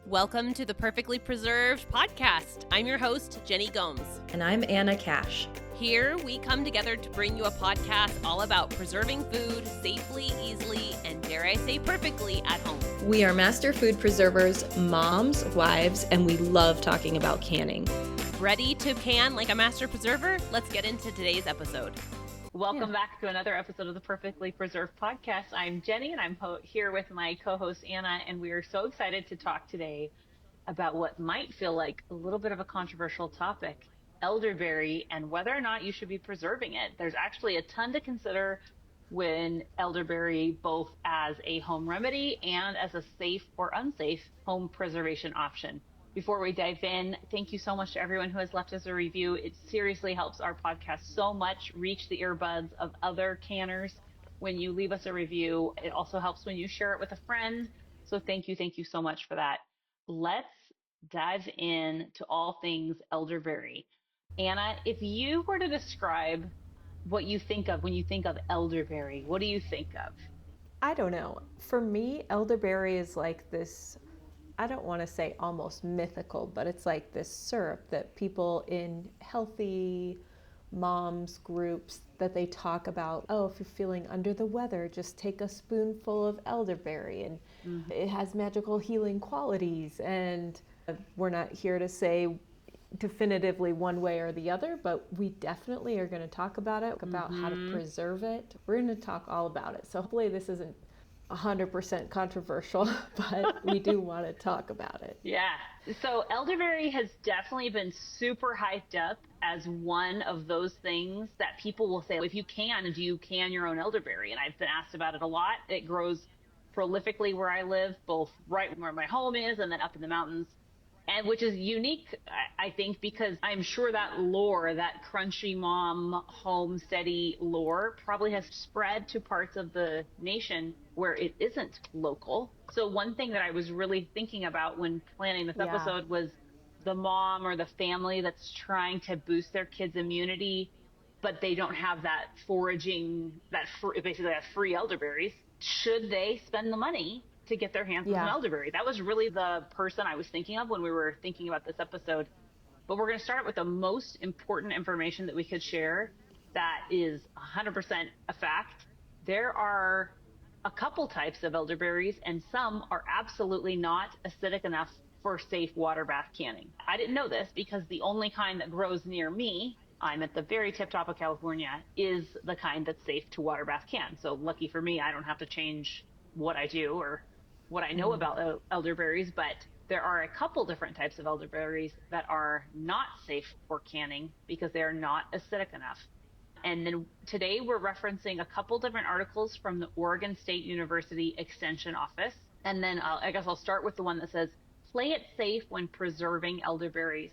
Welcome to the Perfectly Preserved podcast. I'm your host, Jenny Gomes. And I'm Anna Cash. Here we come together to bring you a podcast all about preserving food safely, easily, and dare I say perfectly at home. We are master food preservers, moms, wives, and we love talking about canning. Ready to can like a master preserver? Let's get into today's episode. Welcome back to another episode of the Perfectly Preserved podcast. I'm Jenny, and I'm here with my co-host Anna, and we are so excited to talk today about what might feel like a little bit of a controversial topic, elderberry, and whether or not you should be preserving it. There's actually a ton to consider when elderberry, both as a home remedy and as a safe or unsafe home preservation option. Before we dive in, thank you so much to everyone who has left us a review. It seriously helps our podcast so much reach the earbuds of other canners when you leave us a review. It also helps when you share it with a friend. So thank you so much for that. Let's dive in to all things elderberry. Anna, if you were to describe what you think of when you think of elderberry, what do you think of? I don't know. For me, elderberry is like this, I don't want to say almost mythical, but it's like this syrup that people in healthy moms groups that they talk about. Oh, if you're feeling under the weather, just take a spoonful of elderberry and it has magical healing qualities. And we're not here to say definitively one way or the other, but we definitely are going to talk about it, about how to preserve it. We're going to talk all about it. So hopefully this isn't 100% controversial, but we do want to talk about it. Yeah. So elderberry has definitely been super hyped up as one of those things that people will say, if you can, do you can your own elderberry? And I've been asked about it a lot. It grows prolifically where I live, both right where my home is and then up in the mountains. And which is unique, I think, because I'm sure that lore, that crunchy mom, homesteady lore probably has spread to parts of the nation where it isn't local. So one thing that I was really thinking about when planning this episode was the mom or the family that's trying to boost their kids' immunity, but they don't have that foraging, basically that free elderberries. Should they spend the money to get their hands on some elderberry? That was really the person I was thinking of when we were thinking about this episode. But we're going to start with the most important information that we could share that is 100% a fact. There are a couple types of elderberries, and some are absolutely not acidic enough for safe water bath canning. I didn't know this because the only kind that grows near me, I'm at the very tip top of California, is the kind that's safe to water bath can. So lucky for me, I don't have to change what I do or what I know about elderberries, but there are a couple different types of elderberries that are not safe for canning because they are not acidic enough. And then today we're referencing a couple different articles from the Oregon State University Extension Office. And then I guess I'll start with the one that says, play it safe when preserving elderberries.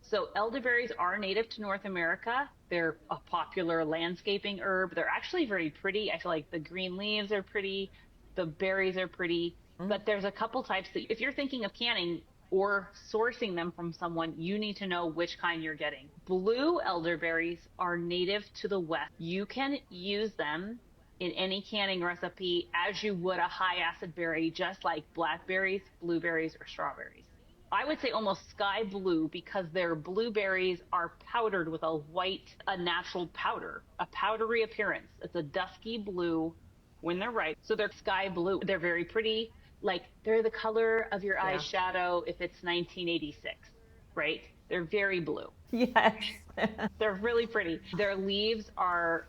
So elderberries are native to North America. They're a popular landscaping herb. They're actually very pretty. I feel like the green leaves are pretty. The berries are pretty. But there's a couple types that if you're thinking of canning or sourcing them from someone, you need to know which kind you're getting. Blue elderberries are native to the West. You can use them in any canning recipe as you would a high acid berry, just like blackberries, blueberries, or strawberries. I would say almost sky blue because their blueberries are powdered with a natural powder, a powdery appearance. It's a dusky blue when they're ripe. So they're sky blue. They're very pretty. Like they're the color of your eyeshadow if it's 1986, right? They're very blue. Yes. They're really pretty. Their leaves are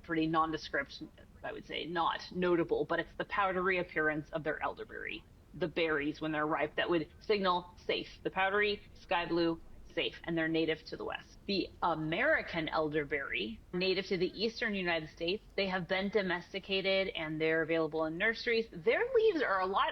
pretty nondescript, I would say, not notable, but it's the powdery appearance of their elderberry, the berries when they're ripe that would signal safe. The powdery, sky blue, safe, and they're native to the West. The American elderberry, native to the eastern United States, they have been domesticated and they're available in nurseries. Their leaves are a lot,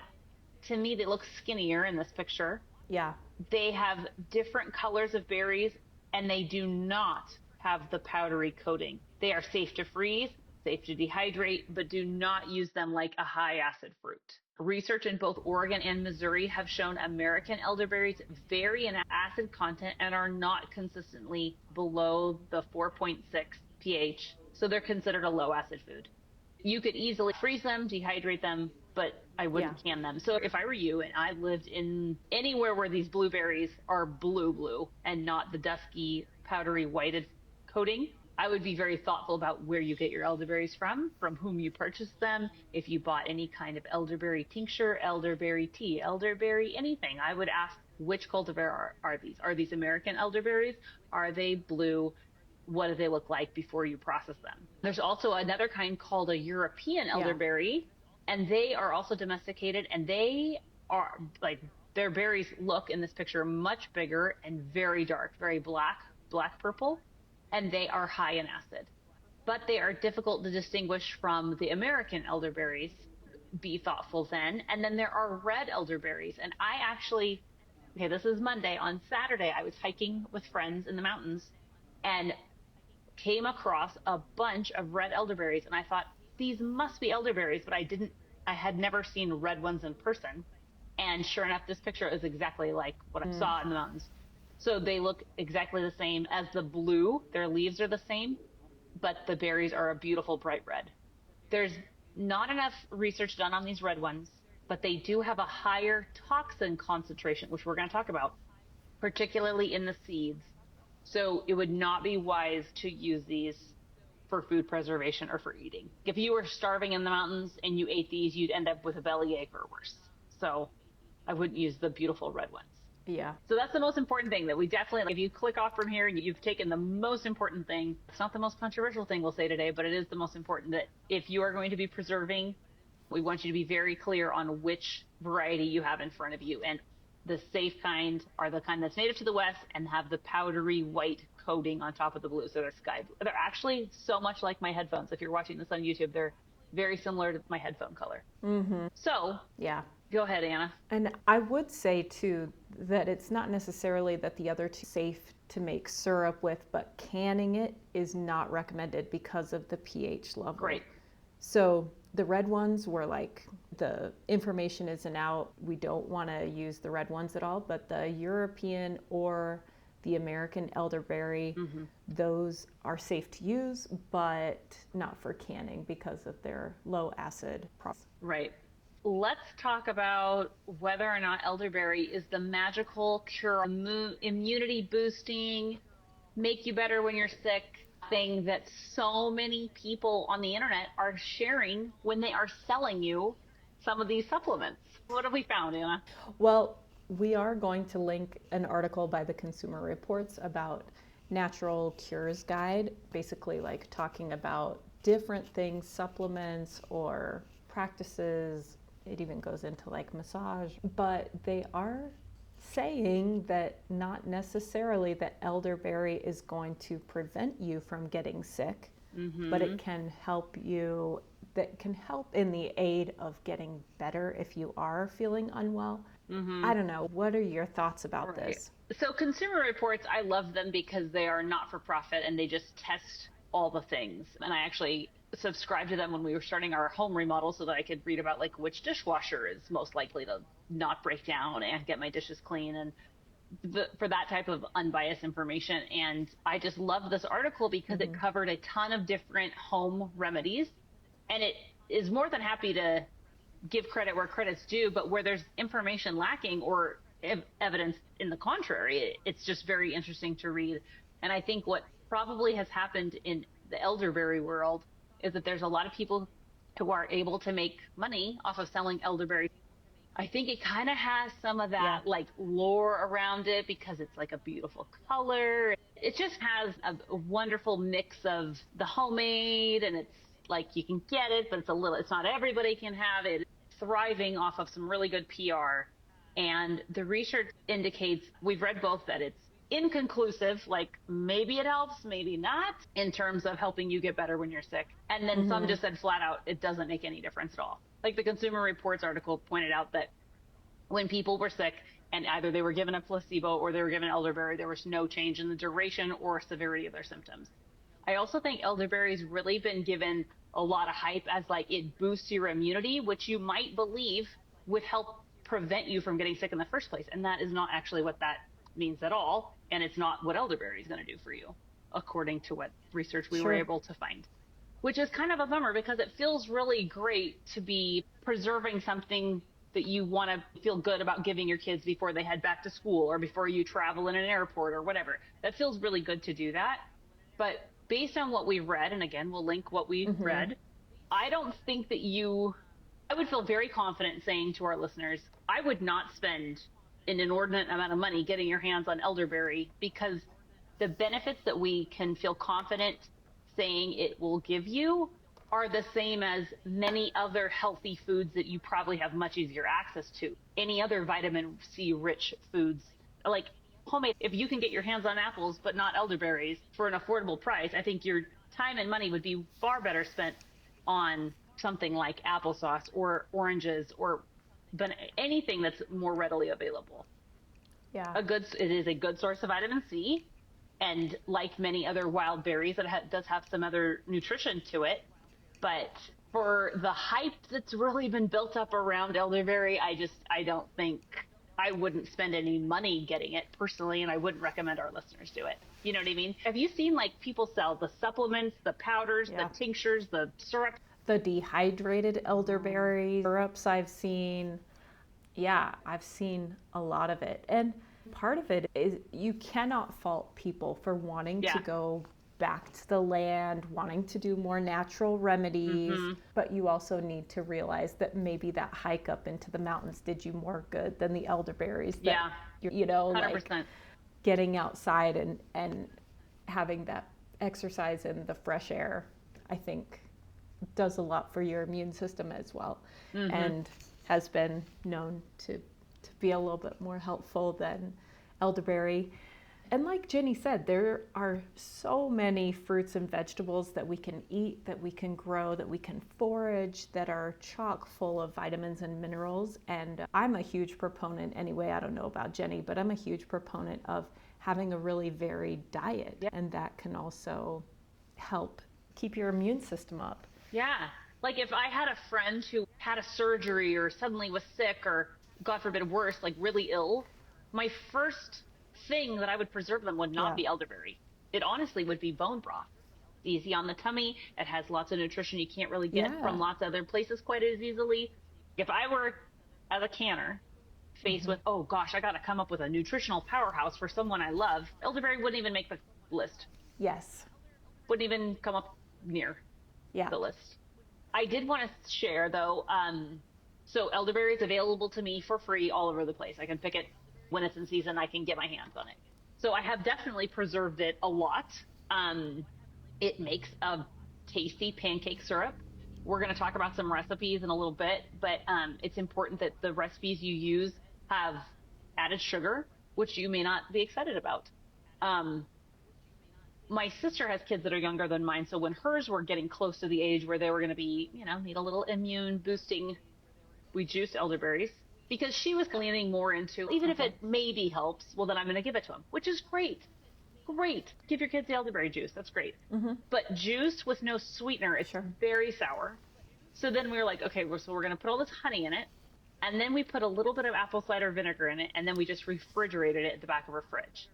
to me, they look skinnier in this picture. Yeah. They have different colors of berries and they do not have the powdery coating. They are safe to freeze, safe to dehydrate, but do not use them like a high acid fruit. Research in both Oregon and Missouri have shown American elderberries vary in acid content and are not consistently below the 4.6 pH, so they're considered a low acid food. You could easily freeze them, dehydrate them, but I wouldn't can them. So if I were you and I lived in anywhere where these blueberries are blue and not the dusky, powdery, whited coating, I would be very thoughtful about where you get your elderberries from whom you purchase them. If you bought any kind of elderberry tincture, elderberry tea, elderberry anything, I would ask which cultivar are these? Are these American elderberries? Are they blue? What do they look like before you process them? There's also another kind called a European elderberry, and they are also domesticated, and they are like, their berries look in this picture much bigger and very dark, very black purple, and they are high in acid. But they are difficult to distinguish from the American elderberries. Be thoughtful then. And then there are red elderberries. And I actually, okay, this is Monday. On Saturday, I was hiking with friends in the mountains and came across a bunch of red elderberries. And I thought, these must be elderberries, but I had never seen red ones in person. And sure enough, this picture is exactly like what I saw in the mountains. So they look exactly the same as the blue. Their leaves are the same, but the berries are a beautiful bright red. There's not enough research done on these red ones, but they do have a higher toxin concentration, which we're going to talk about, particularly in the seeds. So it would not be wise to use these for food preservation or for eating. If you were starving in the mountains and you ate these, you'd end up with a bellyache or worse. So I wouldn't use the beautiful red ones. Yeah. So that's the most important thing that we definitely, if you click off from here, you've taken the most important thing. It's not the most controversial thing we'll say today, but it is the most important, that if you are going to be preserving, we want you to be very clear on which variety you have in front of you. And the safe kind are the kind that's native to the West and have the powdery white coating on top of the blue. So they're sky blue. They're actually so much like my headphones. If you're watching this on YouTube, they're very similar to my headphone color. Mm-hmm. So yeah. Go ahead, Anna. And I would say, too, that it's not necessarily that the other two are safe to make syrup with, but canning it is not recommended because of the pH level. Great. So the red ones were like, the information isn't out. We don't want to use the red ones at all, but the European or the American elderberry, those are safe to use, but not for canning because of their low acid process. Right. Let's talk about whether or not elderberry is the magical cure, immunity boosting, make you better when you're sick thing that so many people on the internet are sharing when they are selling you some of these supplements. What have we found, Anna? Well, we are going to link an article by the Consumer Reports about Natural Cures Guide, basically like talking about different things, supplements or practices. It even goes into like massage, but they are saying that not necessarily that elderberry is going to prevent you from getting sick, but it can help you, that can help in the aid of getting better if you are feeling unwell. I don't know. What are your thoughts about this? So Consumer Reports, I love them because they are not for profit and they just test all the things. And I actually subscribed to them when we were starting our home remodel so that I could read about like which dishwasher is most likely to not break down and get my dishes clean, and for that type of unbiased information. And I just love this article because it covered a ton of different home remedies, and it is more than happy to give credit where credit's due, but where there's information lacking or evidence in the contrary, it's just very interesting to read. And I think what probably has happened in the elderberry world is that there's a lot of people who are able to make money off of selling elderberry. I think it kind of has some of that like lore around it because it's like a beautiful color. It just has a wonderful mix of the homemade, and it's like you can get it, but it's not everybody can have it. It's thriving off of some really good PR. And the research indicates, we've read both, that it's inconclusive, like maybe it helps, maybe not, in terms of helping you get better when you're sick. And then some just said flat out, it doesn't make any difference at all. Like the Consumer Reports article pointed out that when people were sick and either they were given a placebo or they were given elderberry, there was no change in the duration or severity of their symptoms. I also think elderberry's really been given a lot of hype as like it boosts your immunity, which you might believe would help prevent you from getting sick in the first place. And that is not actually what that means at all. And it's not what elderberry is going to do for you, according to what research we were able to find. which is kind of a bummer because it feels really great to be preserving something that you want to feel good about giving your kids before they head back to school or before you travel in an airport or whatever. That feels really good to do that. But based on what we've read, and again, we'll link what we read, I don't think that I would feel very confident saying to our listeners, I would not spend an inordinate amount of money getting your hands on elderberry, because the benefits that we can feel confident saying it will give you are the same as many other healthy foods that you probably have much easier access to. Any other vitamin C rich foods, like homemade, if you can get your hands on apples but not elderberries for an affordable price, I think your time and money would be far better spent on something like applesauce or oranges or anything that's more readily available. Yeah. It is a good source of vitamin C, and like many other wild berries, it does have some other nutrition to it. But for the hype that's really been built up around elderberry, I don't think, I wouldn't spend any money getting it personally, and I wouldn't recommend our listeners do it. You know what I mean? Have you seen like people sell the supplements, the powders, the tinctures, the syrup? The dehydrated elderberry syrups I've seen. Yeah, I've seen a lot of it. And part of it is you cannot fault people for wanting to go back to the land, wanting to do more natural remedies, but you also need to realize that maybe that hike up into the mountains did you more good than the elderberries. That, you know, 100%. like getting outside and having that exercise in the fresh air, I think does a lot for your immune system as well, and has been known to be a little bit more helpful than elderberry. And like Jenny said, there are so many fruits and vegetables that we can eat, that we can grow, that we can forage, that are chock full of vitamins and minerals. And I'm a huge proponent, anyway, I don't know about Jenny, but I'm a huge proponent of having a really varied diet. And that can also help keep your immune system up. Yeah. Like if I had a friend who had a surgery or suddenly was sick or, God forbid, worse, like really ill, my first thing that I would preserve them would not be elderberry. It honestly would be bone broth. It's easy on the tummy. It has lots of nutrition you can't really get from lots of other places quite as easily. If I were, as a canner, faced with, oh gosh, I got to come up with a nutritional powerhouse for someone I love, elderberry wouldn't even make the list. Yes. Wouldn't even come up near the list. I did want to share though, so elderberry is available to me for free all over the place. I can pick it when it's in season. I can get my hands on it. So I have definitely preserved it a lot. It makes a tasty pancake syrup. We're going to talk about some recipes in a little bit, but it's important that the recipes you use have added sugar, which you may not be excited about. My sister has kids that are younger than mine, so when hers were getting close to the age where they were going to be, you know, need a little immune boosting, we juiced elderberries because she was leaning more into, even if it maybe helps, well, then I'm going to give it to them, which is great. Great. Give your kids the elderberry juice. That's great. But juice with no sweetener, it's very sour. So then we were like, okay, so we're going to put all this honey in it. And then we put a little bit of apple cider vinegar in it. And then we just refrigerated it at the back of our fridge.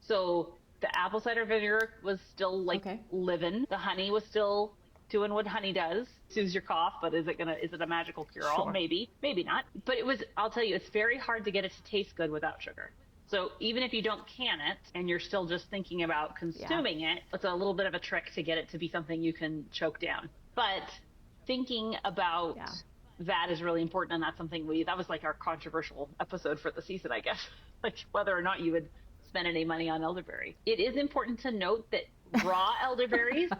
So the apple cider vinegar was still like living. The honey was still doing what honey does. Soothes your cough, but is it a magical cure-all? Maybe, maybe not. But I'll tell you, it's very hard to get it to taste good without sugar. So even if you don't can it and you're still just thinking about consuming it, it's a little bit of a trick to get it to be something you can choke down. But thinking about that is really important, and that's something that was like our controversial episode for the season, I guess, like whether or not you would spend any money on elderberry. It is important to note that raw elderberries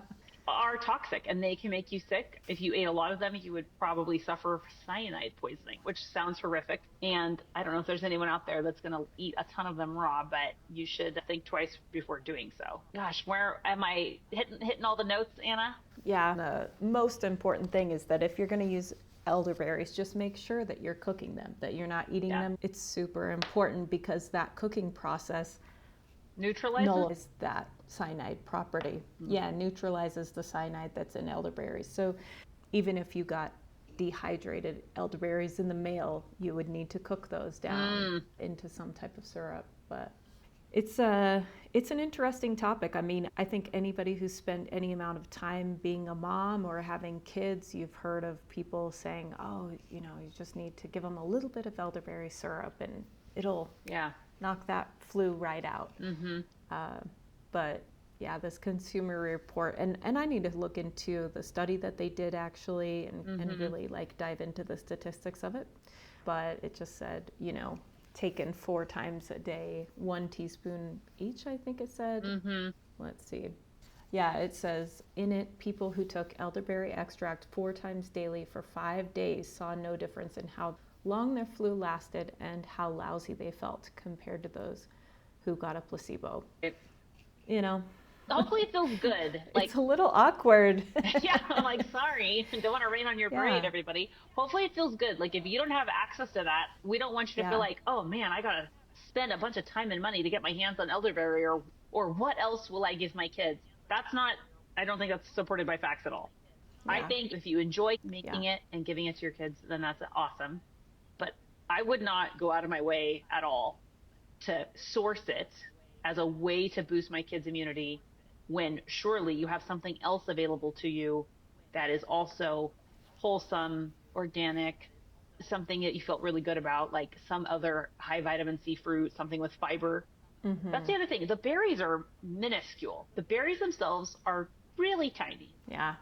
are toxic and they can make you sick. If you ate a lot of them, you would probably suffer cyanide poisoning, which sounds horrific. And I don't know if there's anyone out there that's going to eat a ton of them raw, but you should think twice before doing so. Gosh, where am I hitting all the notes, Anna? Yeah, the most important thing is that if you're going to use elderberries, just make sure that you're cooking them, that you're not eating them. It's super important because that cooking process neutralizes that cyanide property. Neutralizes the cyanide that's in elderberries. So even if you got dehydrated elderberries in the mail, you would need to cook those down into some type of syrup. But It's an interesting topic. I mean, I think anybody who's spent any amount of time being a mom or having kids, you've heard of people saying, "Oh, you just need to give them a little bit of elderberry syrup and it'll knock that flu right out." But yeah, this consumer report, and I need to look into the study that they did actually and really like dive into the statistics of it. But it just said, taken 4 times a day, 1 teaspoon each, I think it said. Let's see. Yeah, it says in it, people who took elderberry extract 4 times daily for 5 days saw no difference in how long their flu lasted and how lousy they felt compared to those who got a placebo. Hopefully it feels good. It's a little awkward. Yeah, I'm like, sorry, don't want to rain on your parade, everybody. Hopefully it feels good. Like, if you don't have access to that, we don't want you to feel like, oh man, I gotta spend a bunch of time and money to get my hands on elderberry, or what else will I give my kids? I don't think that's supported by facts at all. I think if you enjoy making it and giving it to your kids, then that's awesome. But I would not go out of my way at all to source it as a way to boost my kids' immunity, when surely you have something else available to you that is also wholesome, organic, something that you felt really good about, like some other high vitamin C fruit, something with fiber. That's the other thing. The berries are minuscule. The berries themselves are really tiny. Yeah.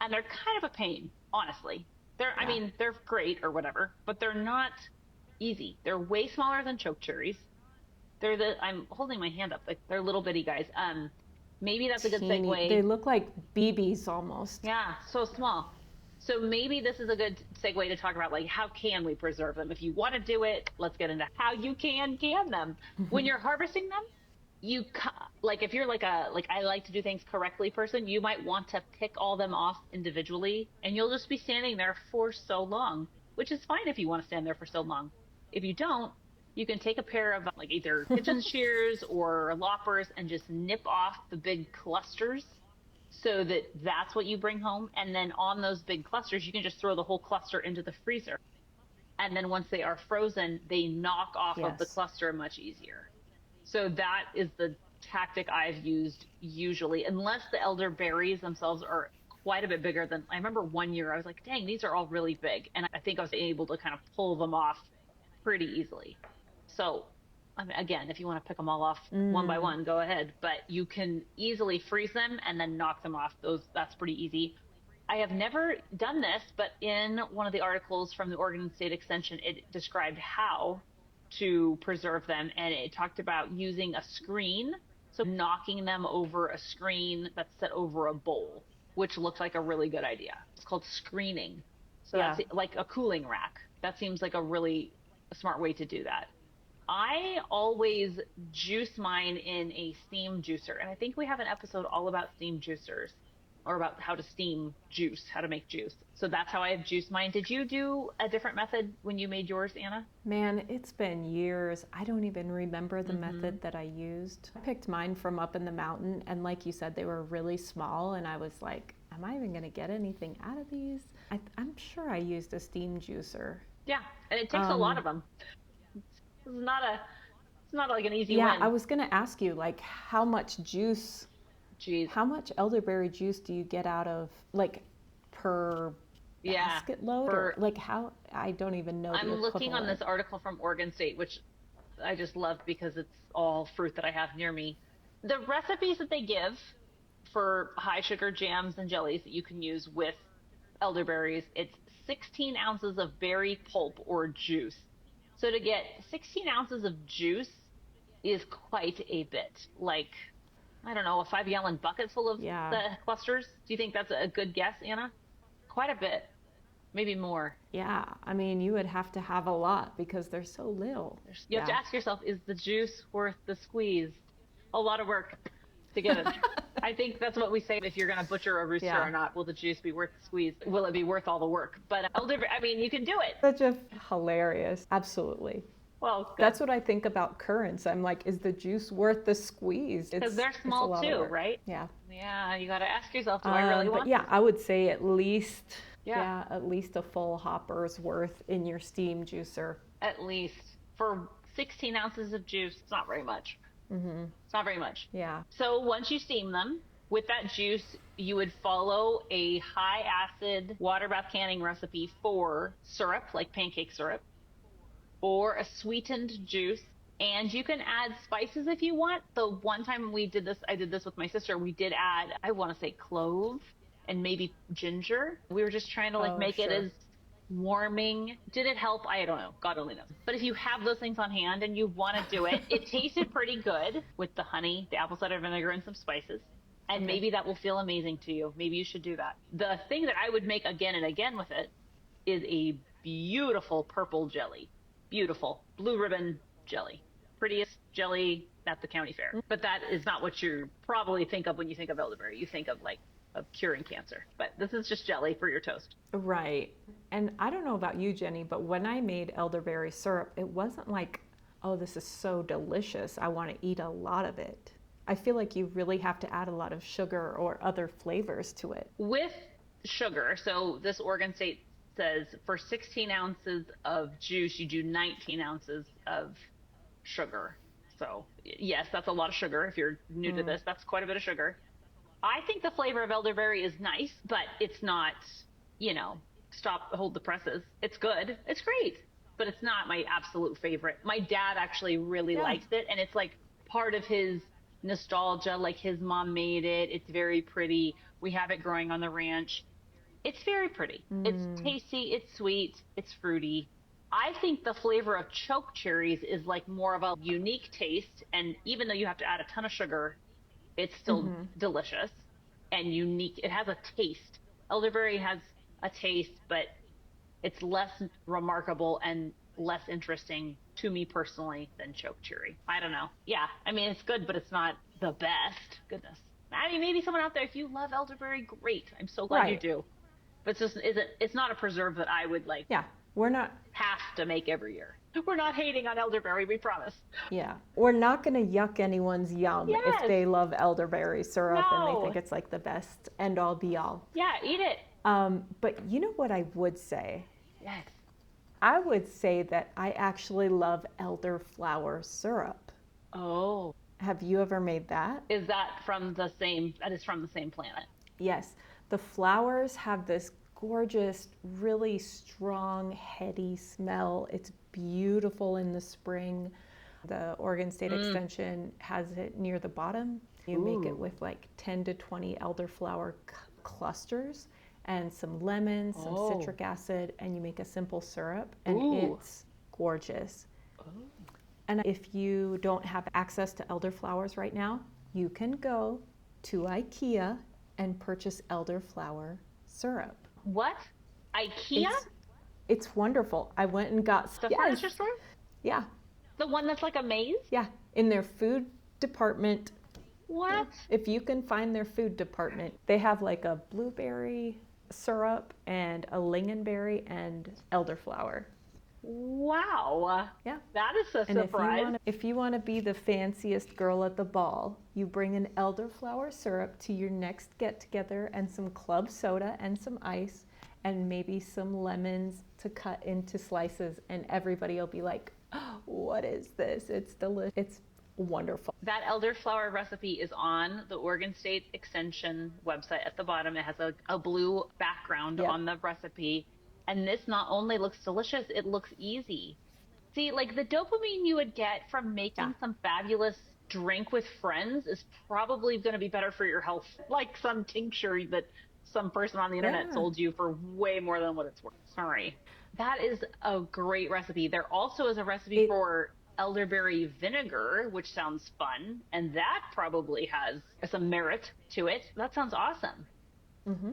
And they're kind of a pain, honestly. I mean, they're great or whatever, but they're not easy. They're way smaller than choke cherries. I'm holding my hand up, like they're little bitty guys. Maybe that's a good segue. They look like BBs almost. Yeah, so small. So maybe this is a good segue to talk about, like, how can we preserve them? If you want to do it, let's get into how you can them. When you're harvesting them, if you're I like to do things correctly person, you might want to pick all them off individually, and you'll just be standing there for so long, which is fine if you want to stand there for so long. If you don't, you can take a pair of either kitchen shears or loppers and just nip off the big clusters, so that's what you bring home. And then on those big clusters, you can just throw the whole cluster into the freezer. And then once they are frozen, they knock off of the cluster much easier. So that is the tactic I've used usually, unless the elderberries themselves are quite a bit bigger than. I remember one year I was like, dang, these are all really big. And I think I was able to kind of pull them off pretty easily. So, I mean, again, if you want to pick them all off one by one, go ahead. But you can easily freeze them and then knock them off. That's pretty easy. I have never done this, but in one of the articles from the Oregon State Extension, it described how to preserve them. And it talked about using a screen. So knocking them over a screen that's set over a bowl, which looks like a really good idea. It's called screening. So that's like a cooling rack. That seems like a really smart way to do that. I always juice mine in a steam juicer. And I think we have an episode all about steam juicers, or about how to steam juice, how to make juice. So that's how I have juiced mine. Did you do a different method when you made yours, Anna? Man, it's been years. I don't even remember the method that I used. I picked mine from up in the mountain, and like you said, they were really small, and I was like, am I even going to get anything out of these? I'm sure I used a steam juicer. Yeah, and it takes a lot of them. It's not like an easy win. Yeah, I was going to ask you, like, how much juice, how much elderberry juice do you get out of, like, per basket load? Or, like, how, I don't even know. I'm looking on this article from Oregon State, which I just love because it's all fruit that I have near me. The recipes that they give for high sugar jams and jellies that you can use with elderberries, it's 16 ounces of berry pulp or juice. So to get 16 ounces of juice is quite a bit. Like, I don't know, a 5-gallon bucket full of the clusters. Do you think that's a good guess, Anna? Quite a bit, maybe more. Yeah, I mean, you would have to have a lot because they're so little. You have to ask yourself, is the juice worth the squeeze? A lot of work to get it. I think that's what we say if you're going to butcher a rooster or not. Will the juice be worth the squeeze? Will it be worth all the work? But elderberry, I mean, you can do it. Such a hilarious. Absolutely. Well, good. That's what I think about currants. I'm like, is the juice worth the squeeze? Because they're small too, right? Yeah. Yeah, you got to ask yourself, do I really want this? I would say at least, at least a full hopper's worth in your steam juicer. At least. For 16 ounces of juice, it's not very much. It's not very much. Yeah. So once you steam them, with that juice, you would follow a high acid water bath canning recipe for syrup, like pancake syrup, or a sweetened juice. And you can add spices if you want. The one time we did this, I did this with my sister. We did add, I want to say clove and maybe ginger. We were just trying to like Oh, make it sure. as warming. Did it help? I don't know. God only knows. But if you have those things on hand and you want to do it, it tasted pretty good with the honey, the apple cider vinegar, and some spices. And Okay. maybe that will feel amazing to you. Maybe you should do that. The thing that I would make again and again with it is a beautiful purple jelly. Beautiful blue ribbon jelly. Prettiest jelly at the county fair. But that is not what you probably think of when you think of elderberry. You think of like of curing cancer. But this is just jelly for your toast. Right. And I don't know about you, Jenny, but when I made elderberry syrup, it wasn't like, oh, this is so delicious, I want to eat a lot of it. I feel like you really have to add a lot of sugar or other flavors to it. With sugar, so this Oregon State says for 16 ounces of juice, you do 19 ounces of sugar. So yes, that's a lot of sugar. If you're new to this, that's quite a bit of sugar. I think the flavor of elderberry is nice, but it's not, hold the presses. It's good. It's great, but it's not my absolute favorite. My dad actually really likes it, and it's like part of his nostalgia, like his mom made it. It's very pretty. We have it growing on the ranch. It's very pretty. It's tasty, it's sweet, it's fruity. I think the flavor of choke cherries is like more of a unique taste, and even though you have to add a ton of sugar, it's still delicious and unique. It has a taste. Elderberry has a taste, but it's less remarkable and less interesting to me personally than choke cherry. I don't know. Yeah, I mean, it's good, but it's not the best. Goodness. I mean, maybe someone out there, if you love elderberry, great. I'm so glad you do. But it's not a preserve that I would like. Yeah, we're not have to make every year. We're not hating on elderberry, we promise. Yeah, we're not going to yuck anyone's yum if they love elderberry syrup and they think it's like the best end all be all. Yeah, eat it. But you know what I would say? Yes. I would say that I actually love elderflower syrup. Oh. Have you ever made that? Is that from the same planet? Yes. The flowers have this gorgeous, really strong, heady smell. It's beautiful in the spring. The Oregon State Extension has it near the bottom. You make it with like 10 to 20 elderflower clusters and some lemon, some citric acid, and you make a simple syrup, and it's gorgeous. And if you don't have access to elderflowers right now, you can go to IKEA and purchase elderflower syrup. What? IKEA? It's wonderful. I went and got the furniture store? Yeah. The one that's like a maze? Yeah, in their food department. What? If you can find their food department, they have like a blueberry syrup and a lingonberry and elderflower. Wow. Yeah. That is a surprise. And if you want to be the fanciest girl at the ball, you bring an elderflower syrup to your next get-together and some club soda and some ice and maybe some lemons to cut into slices, and everybody will be like, oh, what is this? It's delicious. It's wonderful. That elderflower recipe is on the Oregon State Extension website at the bottom. It has a blue background on the recipe. And this not only looks delicious, it looks easy. See, like the dopamine you would get from making some fabulous drink with friends is probably going to be better for your health. Like some tincture that some person on the internet sold you for way more than what it's worth. Sorry. That is a great recipe. There also is a recipe for elderberry vinegar, which sounds fun. And that probably has some merit to it. That sounds awesome. Mm-hmm.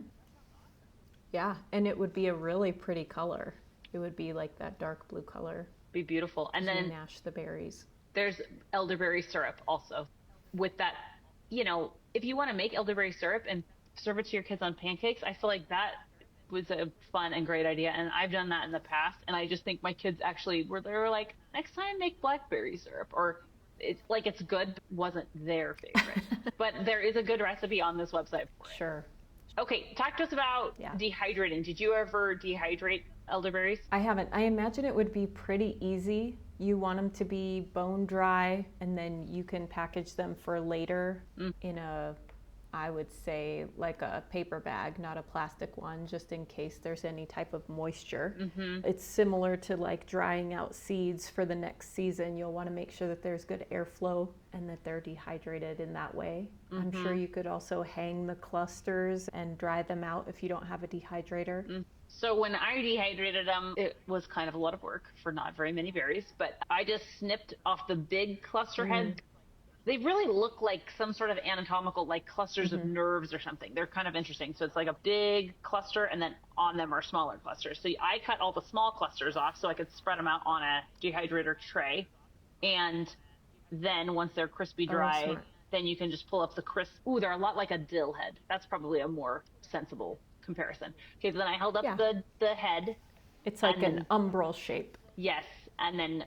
Yeah, and it would be a really pretty color. It would be like that dark blue color. Be beautiful. And then mash the berries. There's elderberry syrup also. With that, if you want to make elderberry syrup and serve it to your kids on pancakes, I feel like that was a fun and great idea. And I've done that in the past. And I just think my kids actually they were like, next time make blackberry syrup. Or it's like it's good, but wasn't their favorite. But there is a good recipe on this website for it. Sure. Okay, talk to us about dehydrating. Did you ever dehydrate elderberries? I haven't. I imagine it would be pretty easy You want them to be bone dry, and then you can package them for later in a, I would say, like a paper bag, not a plastic one, just in case there's any type of moisture. It's similar to like drying out seeds for the next season. You'll want to make sure that there's good airflow and that they're dehydrated in that way. I'm sure you could also hang the clusters and dry them out if you don't have a dehydrator. So when I dehydrated them, it was kind of a lot of work for not very many berries, but I just snipped off the big cluster heads. They really look like some sort of anatomical, like clusters of nerves or something. They're kind of interesting. So it's like a big cluster, and then on them are smaller clusters. So I cut all the small clusters off so I could spread them out on a dehydrator tray. And then once they're crispy dry, then you can just pull up the crisp. Ooh, they're a lot like a dill head. That's probably a more sensible comparison. Okay, so then I held up the head. It's like an umbral shape. Yes, and then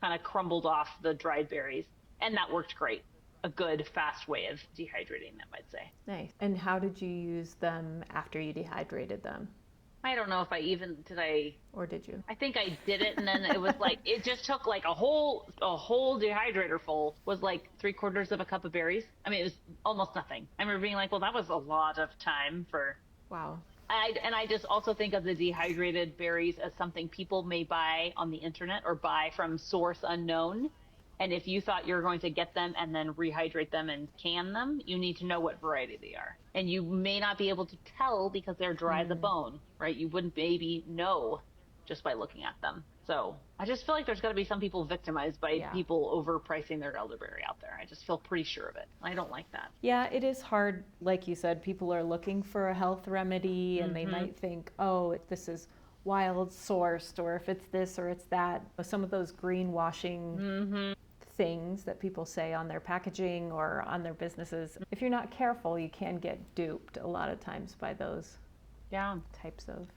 kind of crumbled off the dried berries. And that worked great. A good, fast way of dehydrating them, I'd say. Nice. And how did you use them after you dehydrated them? I don't know if Or did you? I think I did it, and then it was like, it just took like a whole dehydrator full was like 3/4 of a cup of berries. I mean, it was almost nothing. I remember being like, well, that was a lot of time for... Wow. I just also think of the dehydrated berries as something people may buy on the internet or buy from source unknown. And if you thought you were going to get them and then rehydrate them and can them, you need to know what variety they are. And you may not be able to tell because they're dry as a bone, right? You wouldn't maybe know just by looking at them. So I just feel like there's got to be some people victimized by people overpricing their elderberry out there. I just feel pretty sure of it. I don't like that. Yeah, it is hard. Like you said, people are looking for a health remedy and they might think, oh, if this is wild sourced, or if it's this or it's that. Some of those greenwashing things that people say on their packaging or on their businesses, if you're not careful, you can get duped a lot of times by those types of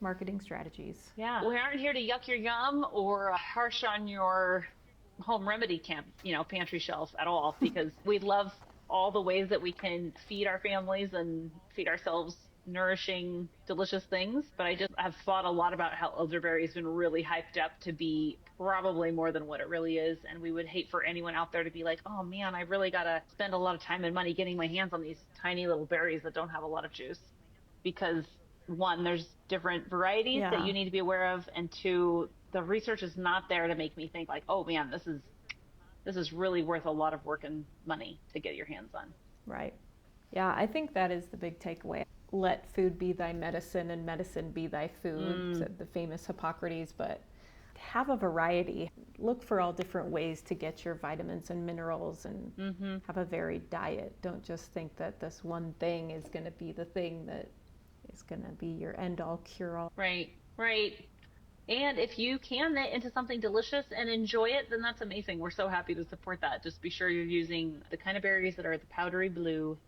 marketing strategies. Yeah. We aren't here to yuck your yum or harsh on your home remedy pantry shelf at all, because we love all the ways that we can feed our families and feed ourselves nourishing, delicious things. But I just have thought a lot about how elderberry has been really hyped up to be probably more than what it really is. And we would hate for anyone out there to be like, oh man, I really got to spend a lot of time and money getting my hands on these tiny little berries that don't have a lot of juice. Because one, there's different varieties that you need to be aware of. And two, the research is not there to make me think like, oh man, this is really worth a lot of work and money to get your hands on. Right. Yeah, I think that is the big takeaway. Let food be thy medicine and medicine be thy food, said the famous Hippocrates. But have a variety. Look for all different ways to get your vitamins and minerals, and have a varied diet. Don't just think that this one thing is going to be the thing that is going to be your end-all, cure-all. Right. And if you can it into something delicious and enjoy it, then that's amazing. We're so happy to support that. Just be sure you're using the kind of berries that are the powdery blue,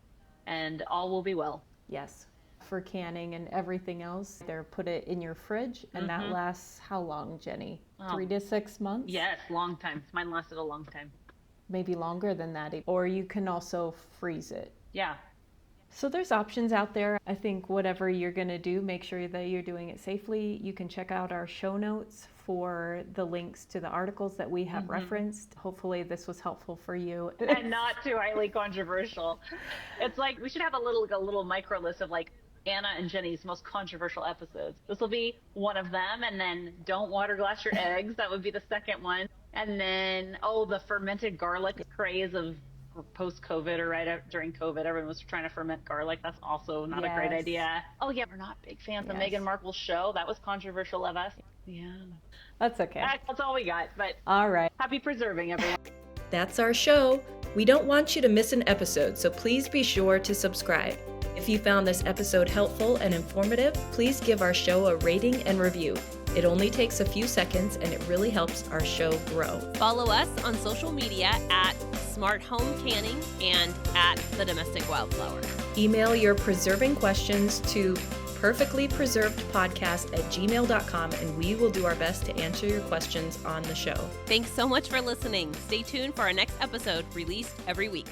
and all will be well. Yes. For canning and everything else, put it in your fridge, and that lasts how long, Jenny? 3 to 6 months? Yes, long time. Mine lasted a long time. Maybe longer than that. Or you can also freeze it. Yeah. So there's options out there. I think whatever you're going to do, make sure that you're doing it safely. You can check out our show notes for the links to the articles that we have referenced. Hopefully this was helpful for you. And not too highly controversial. It's like we should have a little micro list of like Anna and Jenny's most controversial episodes. This will be one of them, and then don't water glass your eggs. That would be the second one. And then, the fermented garlic craze of post-COVID or during COVID, everyone was trying to ferment garlic. That's also not a great idea. Oh yeah, we're not big fans of Meghan Markle's show. That was controversial of us. Yeah. That's okay. That's all we got, but all right. Happy preserving, everyone. That's our show. We don't want you to miss an episode, so please be sure to subscribe. If you found this episode helpful and informative, please give our show a rating and review. It only takes a few seconds and it really helps our show grow. Follow us on social media at Smart Home Canning and at The Domestic Wildflower. Email your preserving questions to perfectlypreservedpodcast@gmail.com, and we will do our best to answer your questions on the show. Thanks so much for listening. Stay tuned for our next episode, released every week.